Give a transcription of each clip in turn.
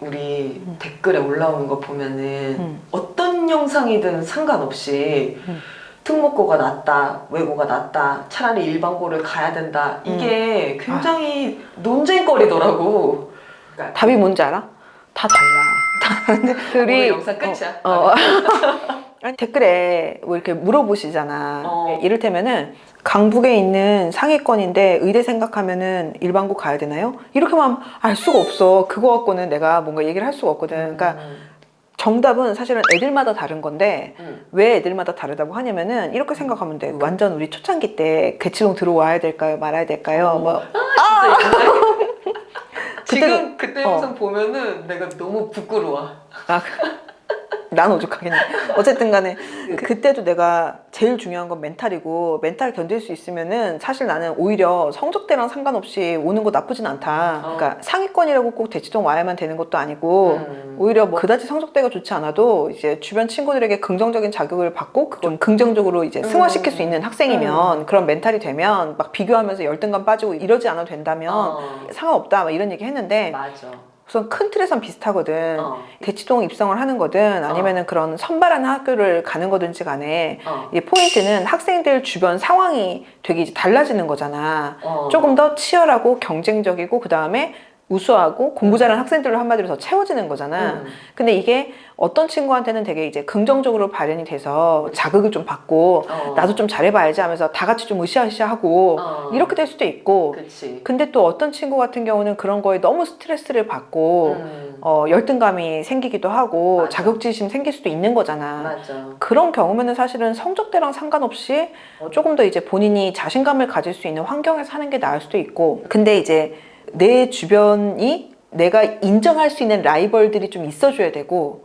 우리 댓글에 올라오는 거 보면은 어떤 영상이든 상관없이 특목고가 낫다, 외고가 낫다, 차라리 일반고를 가야 된다. 이게 굉장히 논쟁거리더라고. 그러니까 답이 뭔지 알아? 다 달라. 오늘 영상 끝이야. 아니, 댓글에 뭐 이렇게 물어보시잖아. 어. 이를테면은 강북에 있는 상위권인데 의대 생각하면은 일반고 가야 되나요? 이렇게만 알 수가 없어. 그거 갖고는 내가 뭔가 얘기를 할 수가 없거든. 그러니까 정답은 사실은 애들마다 다른 건데 왜 애들마다 다르다고 하냐면은 이렇게 생각하면 돼. 완전 우리 초창기 때 개치동 들어와야 될까요? 말아야 될까요? 뭐 지금 그때 영상 보면은 내가 너무 부끄러워. 난 오죽하겠네. 어쨌든 간에 그때도 내가 제일 중요한 건 멘탈이고 멘탈 견딜 수 있으면은 사실 나는 오히려 성적대랑 상관없이 오는 거 나쁘진 않다. 그러니까 상위권이라고 꼭 대치동 와야만 되는 것도 아니고 오히려 뭐 그다지 성적대가 좋지 않아도 이제 주변 친구들에게 긍정적인 자극을 받고 좀 긍정적으로 이제 승화시킬 수 있는 학생이면 그런 멘탈이 되면 막 비교하면서 열등감 빠지고 이러지 않아도 된다면 상관없다 막 이런 얘기 했는데 맞아. 우선 큰 틀에선 비슷하거든. 대치동 입성을 하는 거든 아니면은 그런 선발하는 학교를 가는 거든지 간에 이 포인트는 학생들 주변 상황이 되게 이제 달라지는 거잖아. 조금 더 치열하고 경쟁적이고 그 다음에 우수하고 공부 잘하는 학생들로 한마디로 더 채워지는 거잖아. 근데 이게 어떤 친구한테는 되게 이제 긍정적으로 발현이 돼서 자극을 좀 받고 나도 좀 잘해봐야지 하면서 다 같이 좀 으쌰으쌰하고 이렇게 될 수도 있고 그치. 근데 또 어떤 친구 같은 경우는 그런 거에 너무 스트레스를 받고 열등감이 생기기도 하고 맞아. 자격지심 생길 수도 있는 거잖아. 맞아. 그런 경우면은 사실은 성적대랑 상관없이 조금 더 이제 본인이 자신감을 가질 수 있는 환경에서 하는 게 나을 수도 있고 근데 이제 내 주변이 내가 인정할 수 있는 라이벌들이 좀 있어줘야 되고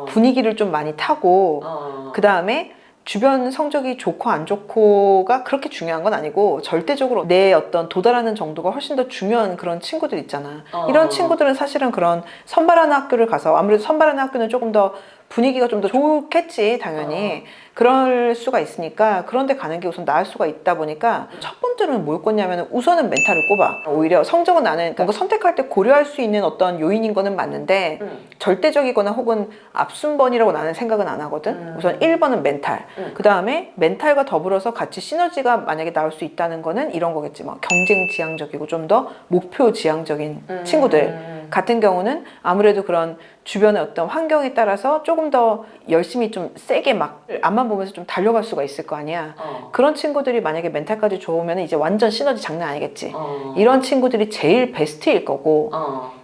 분위기를 좀 많이 타고 그 다음에 주변 성적이 좋고 안 좋고가 그렇게 중요한 건 아니고 절대적으로 내 어떤 도달하는 정도가 훨씬 더 중요한 그런 친구들 있잖아. 이런 친구들은 사실은 그런 선발하는 학교를 가서 아무래도 선발하는 학교는 조금 더 분위기가 좀 더 좋겠지 당연히 그럴 수가 있으니까 그런 데 가는 게 우선 나을 수가 있다 보니까 첫 번째로는 뭘 꼽냐면 우선은 멘탈을 꼽아. 오히려 성적은 나는 뭔가 선택할 때 고려할 수 있는 어떤 요인인 거는 맞는데 절대적이거나 혹은 앞순번이라고 나는 생각은 안 하거든. 우선 1번은 멘탈. 그 다음에 멘탈과 더불어서 같이 시너지가 만약에 나올 수 있다는 거는 이런 거겠지. 뭐 경쟁 지향적이고 좀 더 목표 지향적인 친구들 같은 경우는 아무래도 그런 주변의 어떤 환경에 따라서 조금 더 열심히 좀 세게 막 앞만 보면서 좀 달려갈 수가 있을 거 아니야. 그런 친구들이 만약에 멘탈까지 좋으면 이제 완전 시너지 장난 아니겠지. 이런 친구들이 제일 베스트일 거고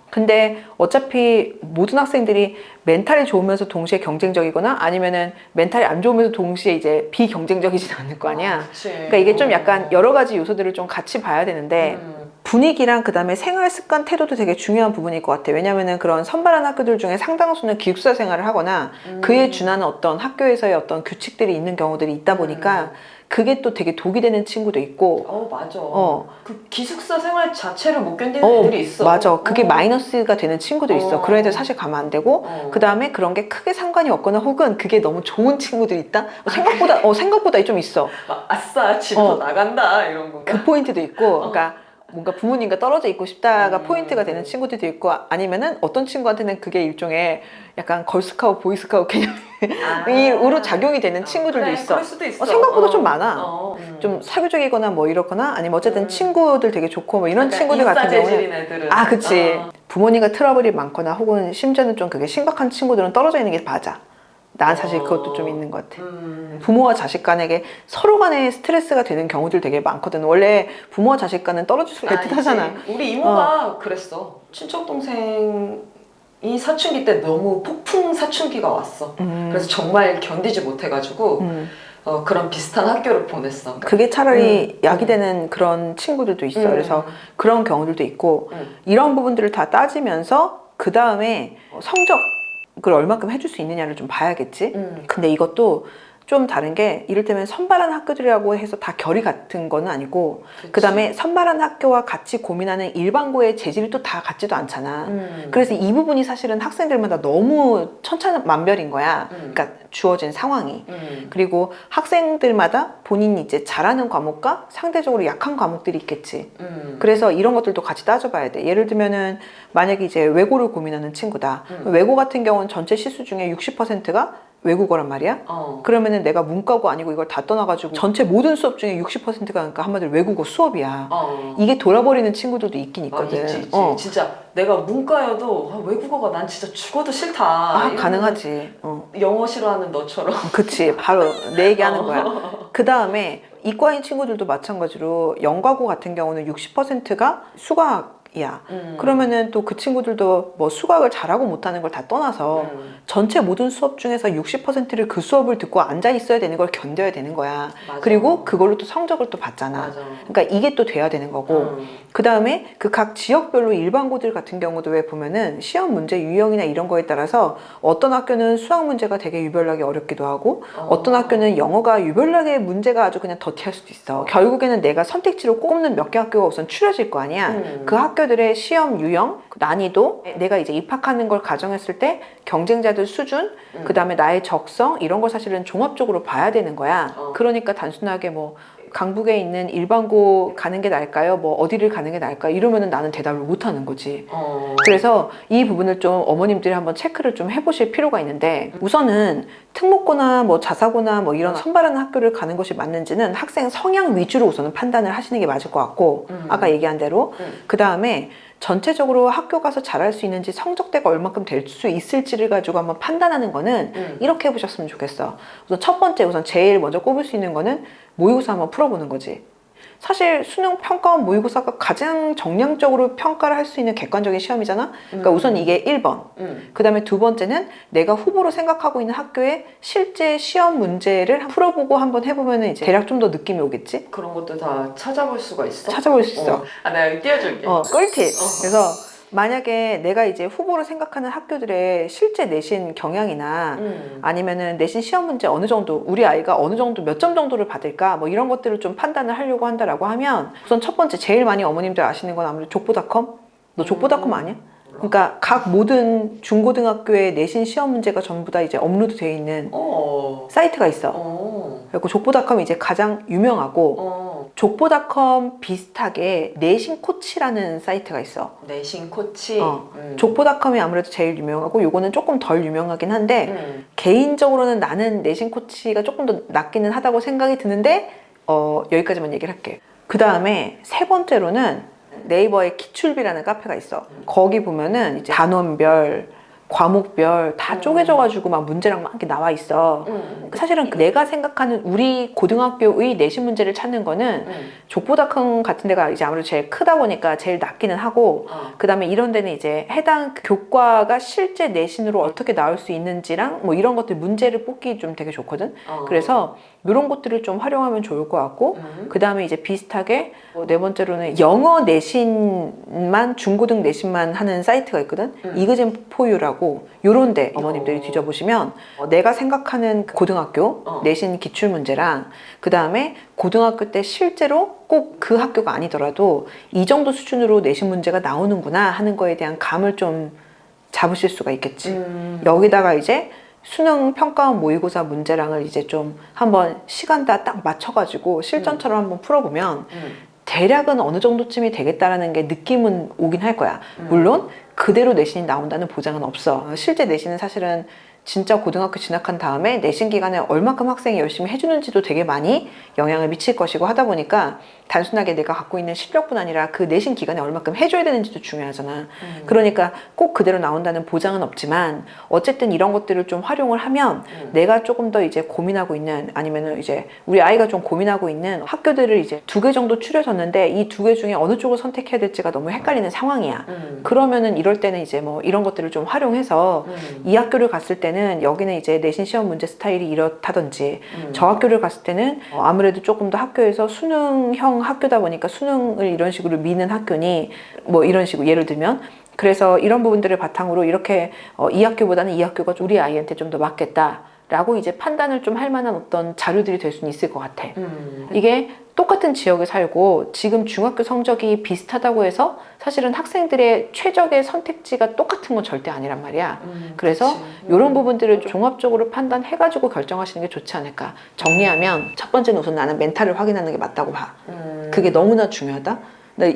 근데 어차피 모든 학생들이 멘탈이 좋으면서 동시에 경쟁적이거나 아니면은 멘탈이 안 좋으면서 동시에 이제 비경쟁적이진 않을 거 아니야. 그러니까 이게 좀 약간 여러 가지 요소들을 좀 같이 봐야 되는데 분위기랑 그 다음에 생활 습관 태도도 되게 중요한 부분일 것 같아. 왜냐면은 그런 선발한 학교들 중에 상당수는 기숙사 생활을 하거나 그에 준하는 어떤 학교에서의 어떤 규칙들이 있는 경우들이 있다 보니까 그게 또 되게 독이 되는 친구도 있고 맞아. 그 기숙사 생활 자체를 못 견디는 애들이 있어. 맞아. 그게 마이너스가 되는 친구도 있어. 그런 애들 사실 가면 안 되고 그 다음에 그런 게 크게 상관이 없거나 혹은 그게 너무 좋은 친구들이 있다? 생각보다 좀 있어. 막 아싸 집에서 나간다 이런 거. 그 포인트도 있고 그러니까 뭔가 부모님과 떨어져 있고 싶다가 포인트가 되는 친구들도 있고 아니면은 어떤 친구한테는 그게 일종의 약간 걸스카우트 보이스카우트 개념으로 작용이 되는 친구들도 있어. 그럴 수도 있어. 생각보다 좀 많아. 좀 사교적이거나 뭐 이렇거나 아니면 어쨌든 친구들 되게 좋고 뭐 이런 친구들 같은 경우는 애들은. 그치. 부모님과 트러블이 많거나 혹은 심지어는 좀 그게 심각한 친구들은 떨어져 있는 게 맞아. 난 사실 그것도 좀 있는 것 같아. 부모와 자식 간에게 서로 간에 스트레스가 되는 경우들 되게 많거든. 원래 부모와 자식 간은 떨어질 수가 있듯하잖아. 우리 이모가 그랬어. 친척 동생이 사춘기 때 너무 폭풍 사춘기가 왔어. 그래서 정말 견디지 못해가지고 그런 비슷한 학교를 보냈어. 그게 차라리 약이 되는 그런 친구들도 있어. 그래서 그런 경우들도 있고 이런 부분들을 다 따지면서 그 다음에 성적을 얼마큼 해줄 수 있느냐를 좀 봐야겠지. 근데 이것도 좀 다른 게 이를테면 선발한 학교들이라고 해서 다 결이 같은 거는 아니고 그치. 그다음에 선발한 학교와 같이 고민하는 일반고의 재질이 또 다 같지도 않잖아. 그래서 이 부분이 사실은 학생들마다 너무 천차만별인 거야. 그러니까 주어진 상황이. 그리고 학생들마다 본인이 이제 잘하는 과목과 상대적으로 약한 과목들이 있겠지. 그래서 이런 것들도 같이 따져봐야 돼. 예를 들면은 만약에 이제 외고를 고민하는 친구다. 외고 같은 경우는 전체 시수 중에 60%가 외국어란 말이야. 그러면은 내가 문과고 아니고 이걸 다 떠나가지고 전체 모든 수업 중에 60%가 그러니까 한마디로 외국어 수업이야. 이게 돌아버리는 친구들도 있긴 있거든. 있지. 진짜 내가 문과여도 외국어가 난 진짜 죽어도 싫다. 가능하지. 영어 싫어하는 너처럼. 그치. 바로 내 얘기하는 거야. 그 다음에 이과인 친구들도 마찬가지로 영과고 같은 경우는 60%가 수학 이야. 그러면은 또 그 친구들도 뭐 수학을 잘하고 못하는 걸 다 떠나서 전체 모든 수업 중에서 60%를 그 수업을 듣고 앉아 있어야 되는 걸 견뎌야 되는 거야. 맞아. 그리고 그걸로 또 성적을 또 받잖아. 맞아. 그러니까 이게 또 돼야 되는 거고. 그 다음에 그 각 지역별로 일반고들 같은 경우도 왜 보면은 시험 문제 유형이나 이런 거에 따라서 어떤 학교는 수학 문제가 되게 유별나게 어렵기도 하고 어떤 학교는 영어가 유별나게 문제가 아주 그냥 더티할 수도 있어. 결국에는 내가 선택지로 꼽는 몇 개 학교가 우선 추려질 거 아니야. 그 학교들의 시험 유형, 난이도, 내가 이제 입학하는 걸 가정했을 때 경쟁자들 수준, 그 다음에 나의 적성 이런 걸 사실은 종합적으로 봐야 되는 거야. 그러니까 단순하게 뭐 강북에 있는 일반고 가는 게 나을까요? 뭐 어디를 가는 게 나을까요? 이러면은 나는 대답을 못 하는 거지. 그래서 이 부분을 좀 어머님들이 한번 체크를 좀 해보실 필요가 있는데 우선은 특목고나 뭐 자사고나 뭐 이런 선발하는 학교를 가는 것이 맞는지는 학생 성향 위주로 우선은 판단을 하시는 게 맞을 것 같고 아까 얘기한 대로 그 다음에 전체적으로 학교 가서 잘할 수 있는지 성적대가 얼만큼 될 수 있을지를 가지고 한번 판단하는 거는 이렇게 해보셨으면 좋겠어. 우선 첫 번째 우선 제일 먼저 꼽을 수 있는 거는 모의고사 한번 풀어보는 거지. 사실 수능 평가원 모의고사가 가장 정량적으로 평가를 할 수 있는 객관적인 시험이잖아. 그러니까 우선 이게 1번. 그 다음에 두 번째는 내가 후보로 생각하고 있는 학교의 실제 시험 문제를 풀어보고 한번 해보면 이제 대략 좀 더 느낌이 오겠지? 그런 것도 다 찾아볼 수가 있어? 찾아볼 수 있어. 내가 여기 띄워줄게. 꿀팁. 그래서 만약에 내가 이제 후보로 생각하는 학교들의 실제 내신 경향이나 아니면은 내신 시험 문제 어느 정도 우리 아이가 어느 정도 몇 점 정도를 받을까 뭐 이런 것들을 좀 판단을 하려고 한다라고 하면 우선 첫 번째 제일 많이 어머님들 아시는 건 아무래도 족보닷컴? 너 족보닷컴 아니야? 그러니까 각 모든 중고등학교의 내신 시험 문제가 전부 다 이제 업로드 되어 있는 사이트가 있어. 그리고 족보닷컴이 이제 가장 유명하고 족보닷컴 비슷하게 내신 코치라는 사이트가 있어. 내신 코치? 족보닷컴이 아무래도 제일 유명하고 요거는 조금 덜 유명하긴 한데 개인적으로는 나는 내신 코치가 조금 더 낫기는 하다고 생각이 드는데 여기까지만 얘기를 할게. 그 다음에 세 번째로는 네이버에 기출비라는 카페가 있어. 거기 보면은 이제 단원별, 과목별 다 쪼개져가지고 막 문제랑 막 이렇게 나와 있어. 사실은 내가 생각하는 우리 고등학교의 내신 문제를 찾는 거는 족보닷컴 같은 데가 이제 아무래도 제일 크다 보니까 제일 낫기는 하고 그 다음에 이런 데는 이제 해당 교과가 실제 내신으로 어떻게 나올 수 있는지랑 뭐 이런 것들 문제를 뽑기 좀 되게 좋거든. 그래서 이런 것들을 좀 활용하면 좋을 것 같고 그 다음에 이제 비슷하게 네 번째로는 영어 내신만 중고등 내신만 하는 사이트가 있거든. 이그젠포유라고 요런 데 어머님들이 뒤져보시면 내가 생각하는 고등학교 내신 기출 문제랑 그 다음에 고등학교 때 실제로 꼭 그 학교가 아니더라도 이 정도 수준으로 내신 문제가 나오는구나 하는 거에 대한 감을 좀 잡으실 수가 있겠지. 여기다가 이제 수능 평가원 모의고사 문제랑을 이제 좀 한번 시간 다 딱 맞춰가지고 실전처럼 한번 풀어보면 대략은 어느 정도쯤이 되겠다라는 게 느낌은 오긴 할 거야. 물론 그대로 내신이 나온다는 보장은 없어. 실제 내신은 사실은 진짜 고등학교 진학한 다음에 내신 기간에 얼마큼 학생이 열심히 해주는지도 되게 많이 영향을 미칠 것이고 하다 보니까 단순하게 내가 갖고 있는 실력뿐 아니라 그 내신 기간에 얼마큼 해줘야 되는지도 중요하잖아. 그러니까 꼭 그대로 나온다는 보장은 없지만 어쨌든 이런 것들을 좀 활용을 하면 내가 조금 더 이제 고민하고 있는 아니면은 이제 우리 아이가 좀 고민하고 있는 학교들을 이제 2개 정도 추려졌는데 이 2개 중에 어느 쪽을 선택해야 될지가 너무 헷갈리는 상황이야. 그러면은 이럴 때는 이제 뭐 이런 것들을 좀 활용해서 이 학교를 갔을 때는 여기는 이제 내신 시험 문제 스타일이 이렇다든지 저 학교를 갔을 때는 아무래도 조금 더 학교에서 수능형 학교다 보니까 수능을 이런 식으로 미는 학교니 뭐 이런 식으로 예를 들면 그래서 이런 부분들을 바탕으로 이렇게 이 학교보다는 이 학교가 우리 아이한테 좀 더 맞겠다 라고 이제 판단을 좀 할 만한 어떤 자료들이 될 수는 있을 것 같아. 이게 똑같은 지역에 살고 지금 중학교 성적이 비슷하다고 해서 사실은 학생들의 최적의 선택지가 똑같은 건 절대 아니란 말이야. 그래서 그치. 이런 부분들을 종합적으로 판단해가지고 결정하시는 게 좋지 않을까. 정리하면 첫 번째는 우선 나는 멘탈을 확인하는 게 맞다고 봐. 그게 너무나 중요하다.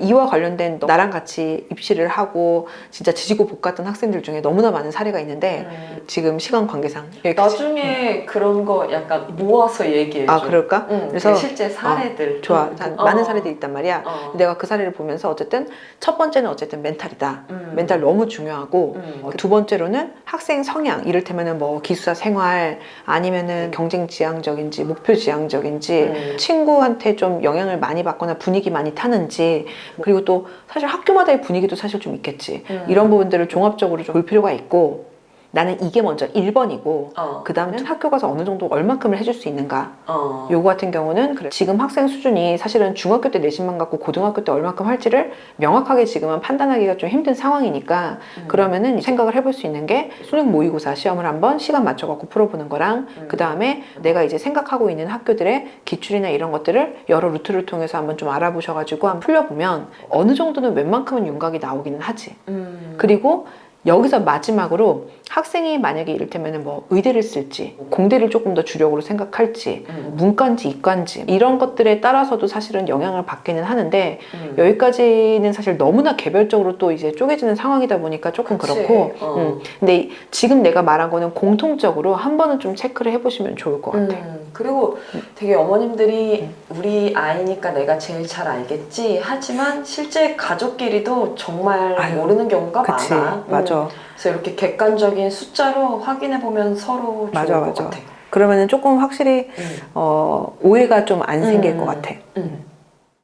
이와 관련된 나랑 같이 입시를 하고 진짜 지지고 볶았던 학생들 중에 너무나 많은 사례가 있는데 지금 시간 관계상 여기까지. 나중에 그런 거 약간 모아서 얘기해줘. 아 그럴까? 그래서 실제 사례들. 좋아. 많은 사례들이 있단 말이야. 어. 내가 그 사례를 보면서 어쨌든 첫 번째는 어쨌든 멘탈이다. 멘탈 너무 중요하고 두 번째로는 학생 성향 이를테면은 뭐 기숙사 생활 아니면은 경쟁 지향적인지 목표 지향적인지 친구한테 좀 영향을 많이 받거나 분위기 많이 타는지 그리고 또 사실 학교마다의 분위기도 사실 좀 있겠지. 이런 부분들을 종합적으로 좀 볼 필요가 있고 나는 이게 먼저 1번이고 그 다음엔 학교 가서 어느 정도 얼만큼을 해줄 수 있는가. 요거 같은 경우는 그래. 지금 학생 수준이 사실은 중학교 때 내신만 갖고 고등학교 때 얼만큼 할지를 명확하게 지금은 판단하기가 좀 힘든 상황이니까 그러면은 생각을 해볼 수 있는 게 수능 모의고사 시험을 한번 시간 맞춰갖고 풀어보는 거랑 그 다음에 내가 이제 생각하고 있는 학교들의 기출이나 이런 것들을 여러 루트를 통해서 한번 좀 알아보셔가지고 한번 풀려보면 어느 정도는 웬만큼은 윤곽이 나오기는 하지. 그리고 여기서 마지막으로 학생이 만약에 이를테면 뭐 의대를 쓸지 공대를 조금 더 주력으로 생각할지 문과인지 이과인지 이런 것들에 따라서도 사실은 영향을 받기는 하는데 여기까지는 사실 너무나 개별적으로 또 이제 쪼개지는 상황이다 보니까 조금 그치. 그렇고 근데 지금 내가 말한 거는 공통적으로 한 번은 좀 체크를 해보시면 좋을 것 같아. 그리고 되게 어머님들이 우리 아이니까 내가 제일 잘 알겠지 하지만 실제 가족끼리도 정말 아유, 모르는 경우가 그치, 많아. 맞아. 그래서 이렇게 객관적인 숫자로 확인해보면 서로 맞아, 좋을 것 맞아. 같아. 그러면은 조금 확실히 오해가 좀 안 생길 것 같아.